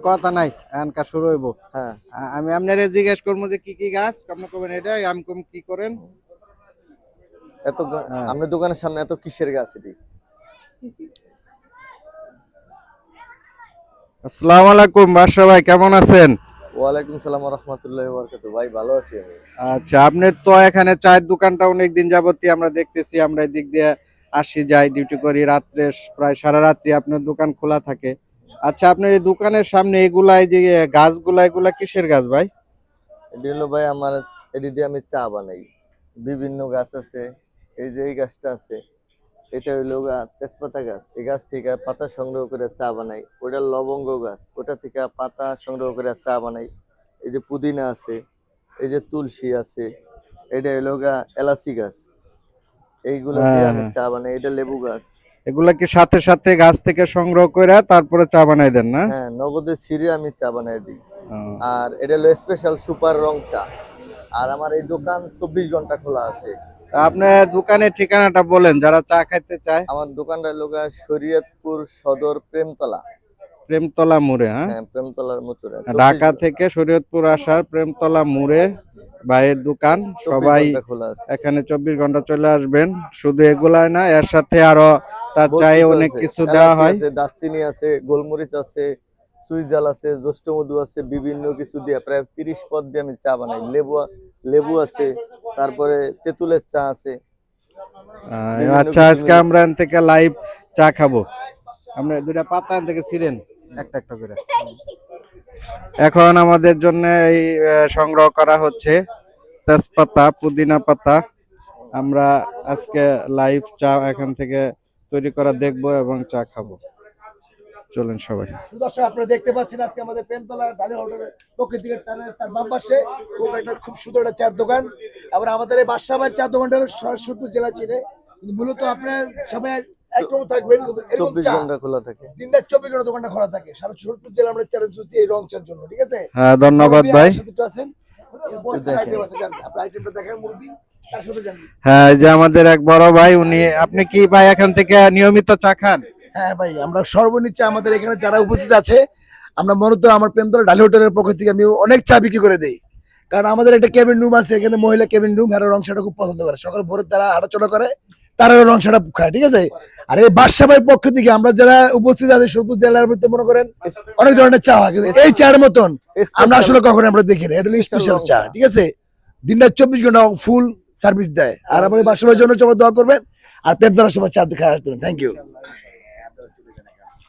কথা নাই এনকা শুরু হইব। হ্যাঁ আমি আপনারে জিজ্ঞেস করবো যে কি কি গাছ আপনি করবেন এটা আমি কম কি করেন। হ্যাঁ। আপনার দোকানের সামনে এত কিসের গাছ এটি? আসসালামু আলাইকুম বাদশা ভাই, কেমন আছেন? ওয়ালাইকুম সালাম ওয়া রাহমাতুল্লাহি ওয়া বারাকাতুহু। ভাই ভালো আছি আমি। আচ্ছা, আপনার তো এখানে চায়ের দোকানটা অনেক দিন যাবতই আমরা দেখতেছি, আমরা এদিক দিয়ে আসি যাই ডিউটি করি, রাত্রে প্রায় সারা রাত্রি আপনার দোকান খোলা থাকে। আচ্ছা, আপনার এই দোকানের সামনে এগুলা এই যে গাছগুলা এগুলা কিসের গাছ ভাই? এটি হলো ভাই আমার, এটি দিয়ে আমি চা বানাই। বিভিন্ন গাছ আছে, এই যে এই গাছটা আছে, এটা হইলো তেজপাতা গাছ। এই গাছ থেকে পাতা সংগ্রহ করে চা বানাই। ওটা লবঙ্গ গাছ, ওটা থেকে পাতা সংগ্রহ করে চা বানাই। এই যে পুদিনা আছে, এই যে তুলসী আছে, এটা হইলো এলাচি গাছ। এইগুলা দিয়ে হ্যাঁ আমি হ্যাঁ, চা বানাই। এটা লেবু গাছ। এগুলা কি সাথে সাথে গাছ থেকে সংগ্রহ করে তারপরে চা বানাই দেন না? হ্যাঁ, নগদে ছিঁড়ে আমি চা বানাই দিই। ও। আর এটা হলো স্পেশাল সুপার রং চা। আর আমার এই দোকান 24 ঘন্টা খোলা আছে। তা আপনার দোকানের ঠিকানাটা বলেন যারা চা খাইতে চায়। আমার দোকানটা হলো শরীয়তপুর সদর প্রেমতলা। প্রেমতলা মোড়ে, হ্যাঁ? হ্যাঁ, প্রেমতলার মুচুরে ঢাকা থেকে শরীয়তপুর আসার প্রেমতলা মোড়ে ভাইয়ের দোকান। 24 সবাই ঘন্টা খোলা আছে। এখানে 24 ঘন্টা চলে আসবেন। শুধু এগুলাই না, এর সাথে আরো তার বহুত চায়ে কিছু অনেক আছে। কিছু দেওয়া এলাচি হয়। আছে, দারচিনি আছে, গোলমরিচ আছে, সুইজাল আছে, জ্যৈষ্ঠ মধু আছে, বিভিন্ন কিছু দিয়ে প্রায় 30 পদ দিয়ে আমি চা বানাই। লেবু আছে, তারপরে তেঁতুলের চা আছে। বিভিন্ন আচ্ছা, কিছু আজকে মিলে আমরা এখান থেকে লাইভ চা খাবো। আমরা দুইটা পাতা এখান থেকে ছিলেন একটা একটা করে। এখন আমাদের জন্য এই সংগ্রহ করা হচ্ছে তেজপাতা, পুদিনা পাতা। আমরা আজকে লাইভ চা এখান থেকে তৈরি করা দেখবো এবং চা খাবো। চলেন সবাই। দর্শক আপনারা দেখতে পাচ্ছেন আজকে আমাদের প্রেমতলা ডালি হোটেলের প্রকৃতির টানের তার বাম পাশে খুব সুন্দর একটা চার দোকান। আবার আমাদের এই বাদশাবাড়ির চার দোকানটা হলো সরস্বতী জেলা চিনে, কিন্তু মূলত আপনার সবাই একরকম থাকবেন, কিন্তু এরকম 24 চা ঘন্টা খোলা থাকে। দিনটা 24 ঘন্টা দোকানটা খোলা থাকে। সারা সরস্বতী জেলা আমরা চ্যালেঞ্জ করছি এই রং চার জন্য, ঠিক আছে? হ্যাঁ, ধন্যবাদ মুরব্বি ভাই। আমার সাথে একটু আছেন, এরপর আইটেম আছে, জানেন আপনি আইটেমটা দেখেন মুরব্বি, তার সাথে জানেন। হ্যাঁ, এই যে আমাদের এক বড় ভাই, উনি, আপনি কি ভাই এখান থেকে নিয়মিত চা খান? হ্যাঁ ভাই, আমরা সর্বনিচ্চ আমাদের এখানে যারা উপস্থিত আছে, আমরা মূলত আমার প্রেমতলা ডালি হোটেলের পক্ষ থেকে আমি অনেক চা বিক্রি করে দেই। কারণ আমাদের একটা কেবিন রুম আছে, এখানে মহিলা কেবিন রুম, আর রংসাটা খুব পছন্দ করে। সকাল ভোরে তারা হাঁটাচলা করে, তারা রংসাটা খায়, ঠিক আছে? আর এই বাদশাবাড়ির পক্ষ থেকে আমরা যারা উপস্থিত আছি সরপুর জেলার মধ্যে মনে করেন অনেক ধরনের চা হয়, কিন্তু এই চায়ের মতন আমরা আসলে কখনো আমরা দেখি না। এটা হলো স্পেশাল চা, ঠিক আছে? দিনটা 24 ঘন্টা ফুল সার্ভিস দেয়। আর আমাদের বাদশাবাড়ির জন্য সবাই দোয়া করবেন, আর প্রেমতলার সবাই চা খায় আসবেন। Thank you.